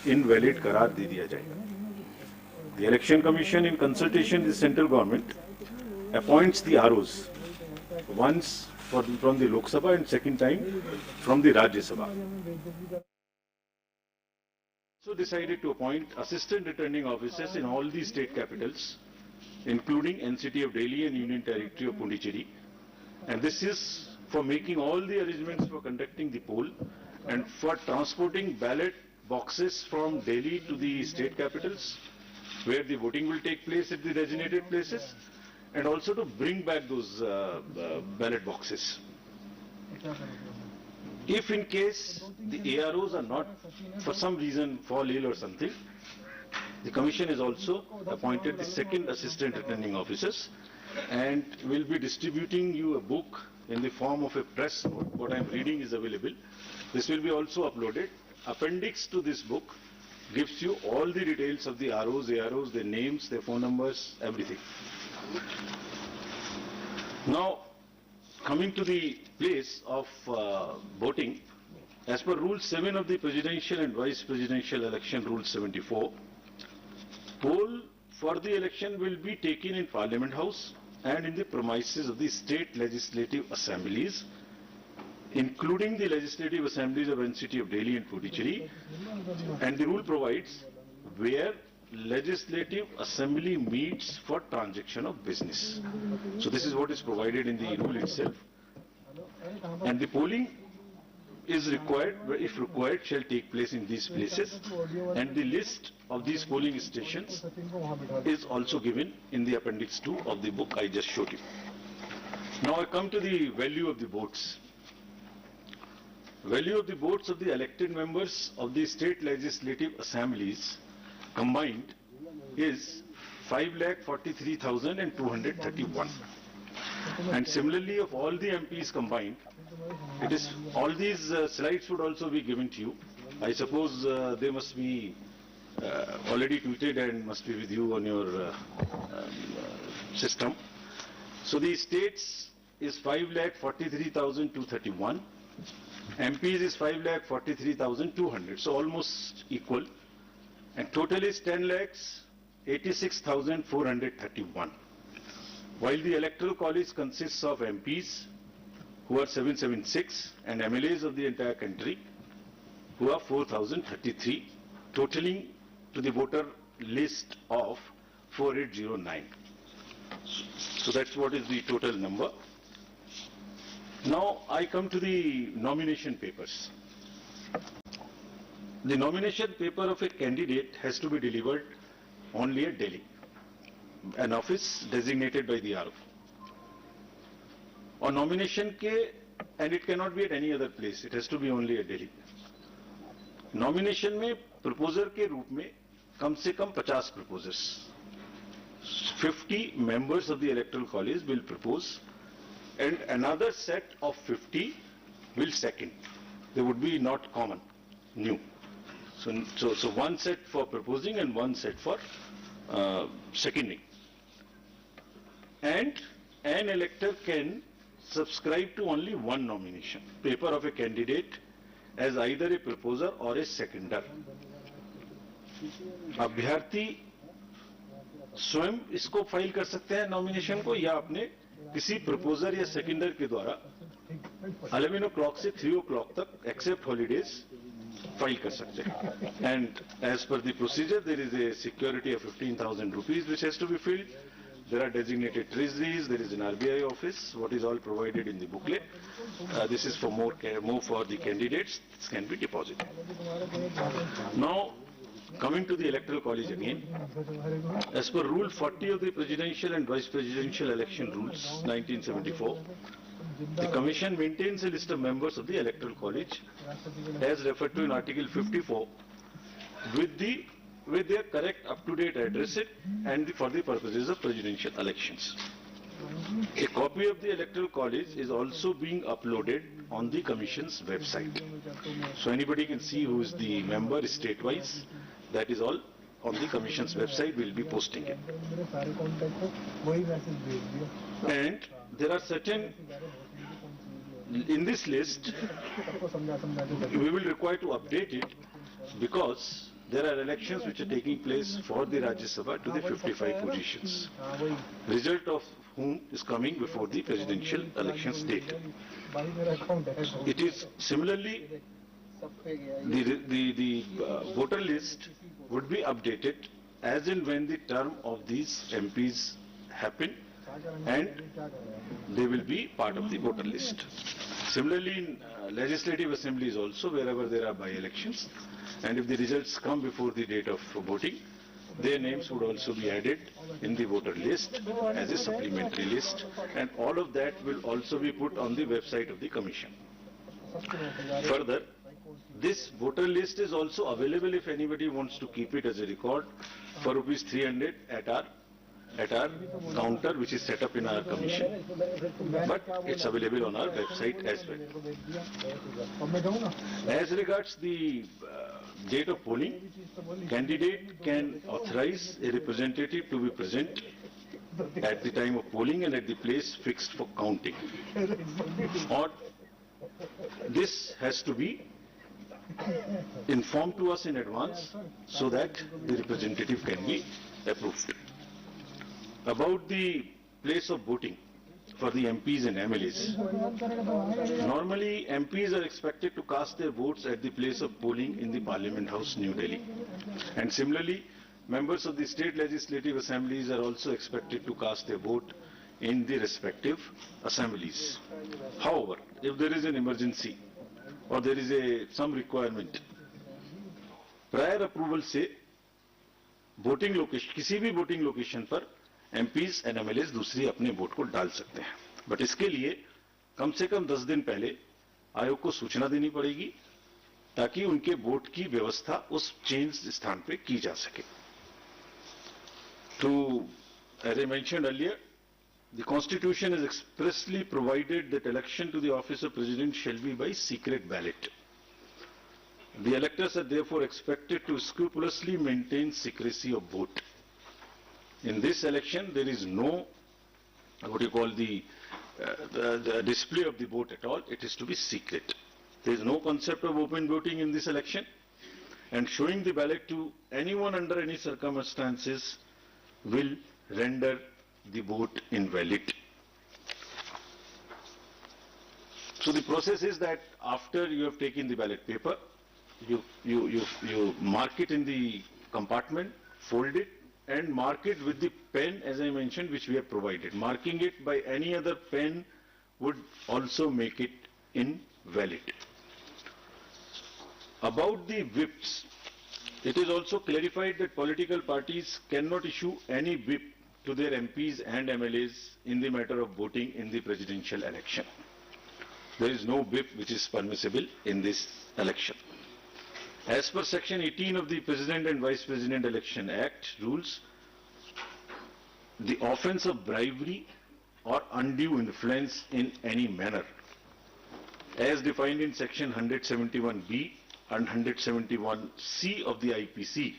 Invalid करार दे दिया जाएगा. The Election Commission, in consultation with the central government, appoints the ROs, once from the Lok Sabha and second time from the Rajya Sabha. So decided to appoint assistant returning officers in all the state capitals, including NCT of Delhi and Union Territory of Pondicherry. And this is for making all the arrangements for conducting the poll and for transporting ballot boxes from Delhi to the state capitals, where the voting will take place at the designated places, and also to bring back those ballot boxes. If in case the AROs are not, for some reason, fall ill or something, the Commission has also appointed the second assistant returning officers and will be distributing you a book in the form of a press note. What I am reading is available. This will be also uploaded. Appendix to this book gives you all the details of the ROs, AROs, their names, their phone numbers, everything. Now, coming to the place of voting, as per Rule 7 of the Presidential and Vice Presidential Election Rule 74, poll for the election will be taken in Parliament House and in the premises of the state legislative assemblies, including the legislative assemblies of NCT of Delhi and Puducherry, and the rule provides where legislative assembly meets for transaction of business. So this is what is provided in the rule itself. And the polling is required, if required, shall take place in these places. And the list of these polling stations is also given in the appendix 2 of the book I just showed you. Now I come to the value of the votes. Value of the votes of the elected members of the state legislative assemblies combined is 5,43,231. And similarly, of all the MPs combined, it is all these slides would also be given to you. I suppose they must be already tweeted and must be with you on your system. So the states is 5,43,231. MPs is 5,43,200. So almost equal. And total is 10,86,431. While the electoral college consists of MPs, who are 776, and MLAs of the entire country, who are 4,033, totaling to the voter list of 4809. So that's what is the total number. Now I come to the nomination papers. The nomination paper of a candidate has to be delivered only at Delhi, an office designated by the RO. On nomination and it cannot be at any other place, it has to be only at Delhi. Nomination में proposer के रूप में कम से कम 50 proposers, 50 members of the electoral college will propose, and another set of 50 will second. They would be not common, new. So one set for proposing and one set for seconding. And an elector can subscribe to only one nomination paper of a candidate as either a proposer or a seconder. अभ्यर्थी स्वयं इसको file कर सकते हैं nomination को, या अपने किसी प्रपोजर या सेकेंडर के द्वारा 11 o'clock से 3 o'clock तक एक्सेप्ट हॉलीडेज फाइल कर सकते हैं. And as per the procedure there is a security of 15,000 rupees which has to be filled. There are designated treasuries, there is an RBI office, what is all provided in the booklet. This is for more for the candidates, this can be deposited. Now, coming to the electoral college again, as per Rule 40 of the Presidential and Vice Presidential Election Rules, 1974, the Commission maintains a list of members of the electoral college, as referred to in Article 54, with their correct up-to-date address and for the purposes of presidential elections. A copy of the electoral college is also being uploaded on the Commission's website. So anybody can see who is the member state-wise. That is all on the Commission's website. We'll be posting it. And there are certain, in this list, we will require to update it because there are elections which are taking place for the Rajya Sabha to the 55 positions, result of whom is coming before the presidential elections date. It is similarly, the voter list would be updated as and when the term of these MPs happen, and they will be part of the voter list. Similarly, in legislative assemblies also, wherever there are by-elections, and if the results come before the date of voting, their names would also be added in the voter list as a supplementary list, and all of that will also be put on the website of the Commission. Further, this voter list is also available if anybody wants to keep it as a record for rupees 300 at our counter, which is set up in our commission, but it's available on our website as well. As regards the date of polling, candidate can authorize a representative to be present at the time of polling and at the place fixed for counting, or this has to be informed to us in advance so that the representative can be approved. About the place of voting for the MPs and MLAs. Normally, MPs are expected to cast their votes at the place of polling in the Parliament House, New Delhi. And similarly, members of the state legislative assemblies are also expected to cast their vote in the respective assemblies. However, if there is an emergency or there is some requirement, prior approval से voting location, किसी भी voting location पर MPs and MLAs दूसरी अपने vote को डाल सकते हैं, बट इसके लिए कम से कम 10 दिन पहले आयोग को सूचना देनी पड़ेगी ताकि उनके वोट की व्यवस्था उस चेंज स्थान पे की जा सके. To, as I mentioned earlier, the Constitution has expressly provided that election to the office of President shall be by secret ballot. The electors are therefore expected to scrupulously maintain secrecy of vote. In this election, there is no, what you call the display of the vote at all. It is to be secret. There is no concept of open voting in this election, and showing the ballot to anyone under any circumstances will render the vote invalid. So the process is that after you have taken the ballot paper, you mark it in the compartment, fold it, and mark it with the pen, as I mentioned, which we have provided. Marking it by any other pen would also make it invalid. About the whips, it is also clarified that political parties cannot issue any whip to their MPs and MLAs in the matter of voting in the presidential election. There is no whip which is permissible in this election. As per Section 18 of the President and Vice President Election Act rules, the offence of bribery or undue influence in any manner, as defined in Section 171B and 171C of the IPC,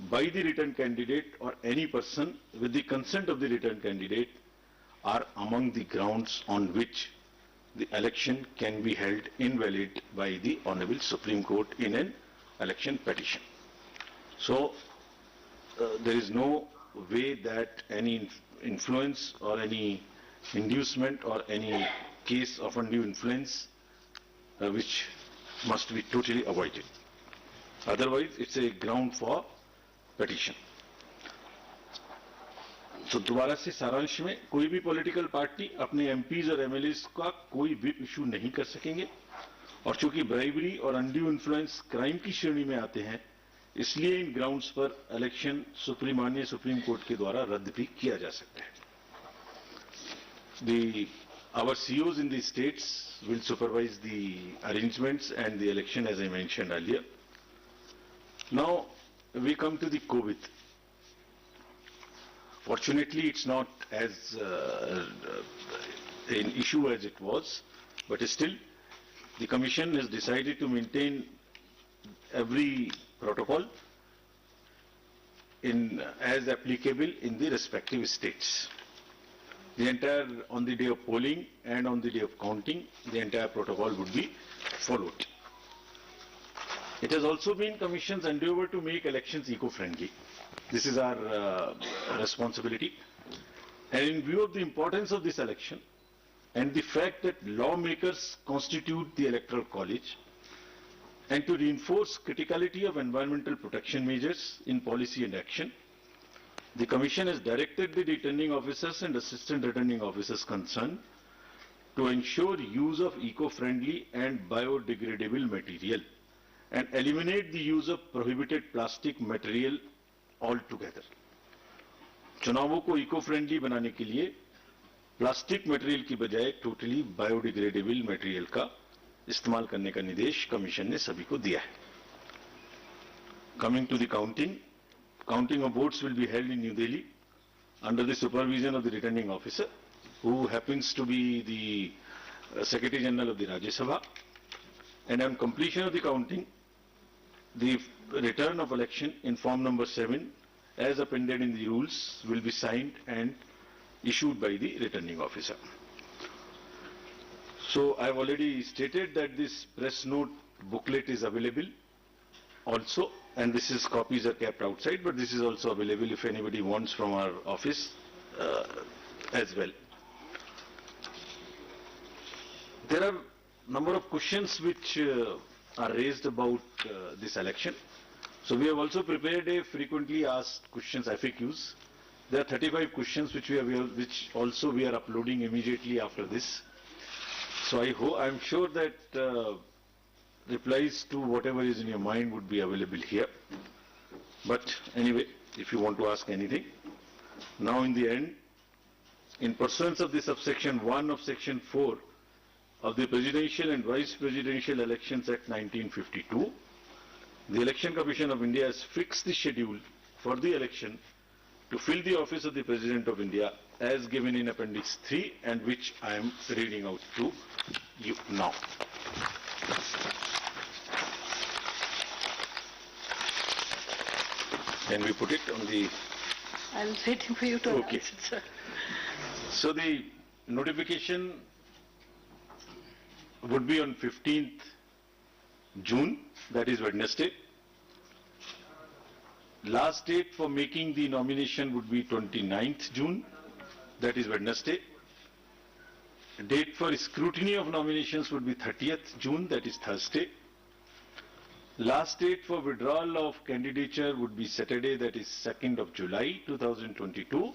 by the returned candidate or any person with the consent of the returned candidate, are among the grounds on which the election can be held invalid by the Honorable Supreme Court in an election petition. So, there is no way that any influence or any inducement or any case of undue influence which must be totally avoided. Otherwise, it's a ground for petition. तो दोबारा से सारांश में, कोई भी political party अपने MPs और MLAs का कोई व्हिप इशू नहीं कर सकेंगे, और चूंकि ब्राइबरी और अनड्यू इन्फ्लुएंस क्राइम की श्रेणी में आते हैं, इसलिए इन ग्राउंड्स पर इलेक्शन माननीय सुप्रीम कोर्ट के द्वारा रद्द भी किया जा सकता है. Our COs in the states will supervise the arrangements and the election, as I mentioned earlier. Now we come to the COVID. Fortunately, it's not as an issue as it was, but still the Commission has decided to maintain every protocol as applicable in the respective states. The entire, on the day of polling and on the day of counting, the entire protocol would be followed. It has also been Commission's endeavor to make elections eco-friendly. This is our responsibility. And in view of the importance of this election and the fact that lawmakers constitute the Electoral College, and to reinforce criticality of environmental protection measures in policy and action, the Commission has directed the returning officers and assistant returning officers concerned to ensure use of eco-friendly and biodegradable material and eliminate the use of prohibited plastic material altogether. चुनावों को eco friendly बनाने के लिए plastic material की बजाय totally biodegradable material का इस्तेमाल करने का निर्देश कमीशन ने सभी को दिया है. Coming to the counting of votes will be held in New Delhi under the supervision of the returning officer, who happens to be the Secretary General of the Rajya Sabha. And on completion of the counting, the return of election in form number 7, as appended in the rules, will be signed and issued by the returning officer. So I have already stated that this press note booklet is available also, and this is copies are kept outside, but this is also available if anybody wants from our office as well. There are a number of questions which are raised about this election. So we have also prepared a frequently asked questions FAQs. There are 35 questions which which also we are uploading immediately after this. So I'm sure that replies to whatever is in your mind would be available here. But anyway, if you want to ask anything, now in the end, in pursuance of the subsection 1 of section 4 of the Presidential and Vice Presidential Elections Act 1952, the Election Commission of India has fixed the schedule for the election to fill the office of the President of India as given in Appendix 3, and which I am reading out to you now. Can we put it on the... I was waiting for you to announce it, sir. So the notification would be on 15th June, that is Wednesday. Last date for making the nomination would be 29th June, that is Wednesday. Date for scrutiny of nominations would be 30th June, that is Thursday. Last date for withdrawal of candidature would be Saturday, that is 2nd of July 2022.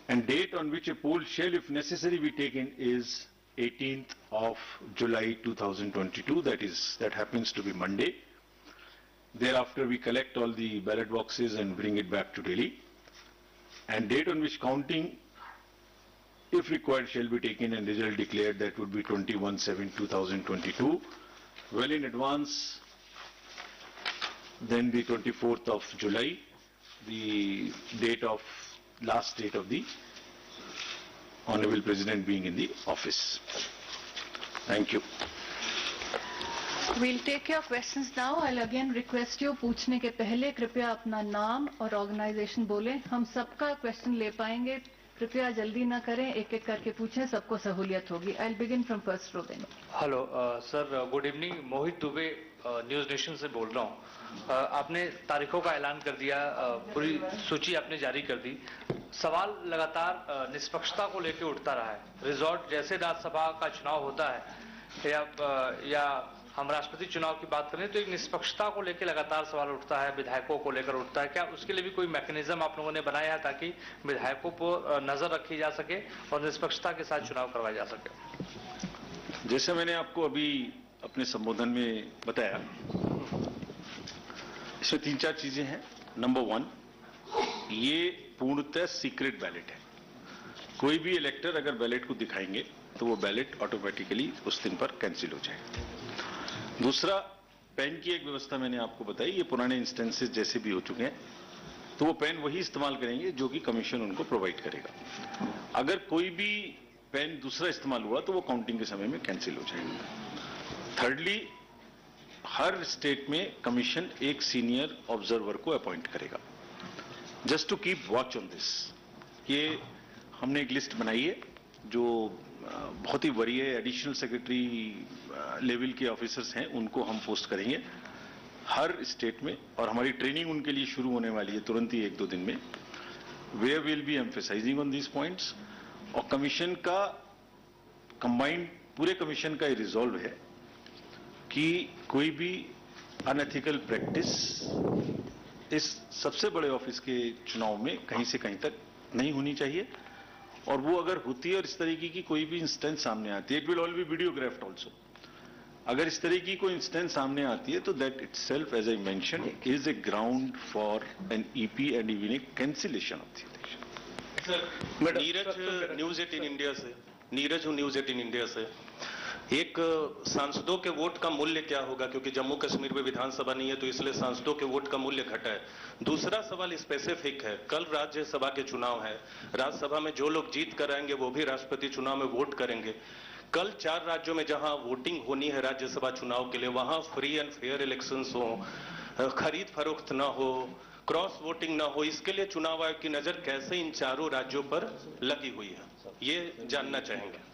And date on which a poll shall, if necessary, be taken is 18th of July 2022, that happens to be Monday. Thereafter we collect all the ballot boxes and bring it back to Delhi. And date on which counting, if required, shall be taken and result declared, that would be 21/7/2022. Well in advance, then the 24th of July, the last date of the Honorable President being in the office. Thank you. We'll take your questions now. I'll again request you, पूछने के पहले कृपया अपना नाम और organisation बोलें. हम सबका क्वेश्चन ले पाएंगे. कृपया जल्दी ना करें, एक एक करके पूछें, सबको सहूलियत होगी. I'll begin from first row then. Hello sir, good evening. Mohit Dubey, news nation से बोल रहा हूँ. आपने तारीखों का ऐलान कर दिया, पूरी सूची आपने जारी कर दी. सवाल लगातार निष्पक्षता को लेकर उठता रहा है. रिजॉर्ट जैसे राज्यसभा का चुनाव होता है या हम राष्ट्रपति चुनाव की बात करें तो एक निष्पक्षता को लेकर लगातार सवाल उठता है, विधायकों को लेकर उठता है. क्या उसके लिए भी कोई मैकेनिज्म आप लोगों ने बनाया है ताकि विधायकों पर नजर रखी जा सके और निष्पक्षता के साथ चुनाव करवाया जा सके? जैसे मैंने आपको अभी अपने संबोधन में बताया, इसमें 3-4 चीजें हैं. नंबर 1, ये पूर्णतः सीक्रेट बैलेट है. कोई भी इलेक्टर अगर बैलेट को दिखाएंगे तो वो बैलेट ऑटोमेटिकली उस दिन पर कैंसिल हो जाएगा. दूसरा, पेन की एक व्यवस्था मैंने आपको बताई. ये पुराने इंस्टेंसेस जैसे भी हो चुके हैं, तो वो पेन वही इस्तेमाल करेंगे जो कि कमीशन उनको प्रोवाइड करेगा. अगर कोई भी पेन दूसरा इस्तेमाल हुआ तो वो काउंटिंग के समय में कैंसिल हो जाएगा. थर्डली, हर स्टेट में कमीशन एक सीनियर ऑब्जर्वर को अपॉइंट करेगा. Just to keep watch on this, ये हमने एक लिस्ट बनाई है जो बहुत ही वरीय एडिशनल सेक्रेटरी लेवल के ऑफिसर्स हैं उनको हम पोस्ट करेंगे हर स्टेट में, और हमारी ट्रेनिंग उनके लिए शुरू होने वाली है तुरंत ही 1-2 दिन में। We will be emphasising on these points. और कमीशन का कंबाइंड, पूरे कमीशन का ये रिजॉल्व है कि कोई भी अनएथिकल प्रैक्टिस इस सबसे बड़े ऑफिस के चुनाव में कहीं से कहीं तक नहीं होनी चाहिए, और वो अगर होती है और इस तरीके की कोई भी इंस्टेंस सामने आती है, it will all be videographed also. अगर इस तरह की कोई इंस्टेंस सामने आती है तो that itself, as I mention, is a ground for an EP and even a cancellation of the election. Neeraj news 18 India से, नीरज हूं न्यूज 18 इंडिया से। एक सांसदों के वोट का मूल्य क्या होगा, क्योंकि जम्मू कश्मीर में विधानसभा नहीं है तो इसलिए सांसदों के वोट का मूल्य घटा है। दूसरा सवाल स्पेसिफिक है, कल राज्यसभा के चुनाव है, राज्यसभा में जो लोग जीत कर आएंगे वो भी राष्ट्रपति चुनाव में वोट करेंगे। कल 4 राज्यों में जहां वोटिंग होनी है राज्यसभा चुनाव के लिए, वहां फ्री एंड फेयर इलेक्शंस हो, खरीद फरोख्त ना हो, क्रॉस वोटिंग ना हो, इसके लिए चुनाव आयोग की नजर कैसे इन चारों राज्यों पर लगी हुई है, ये जानना चाहेंगे।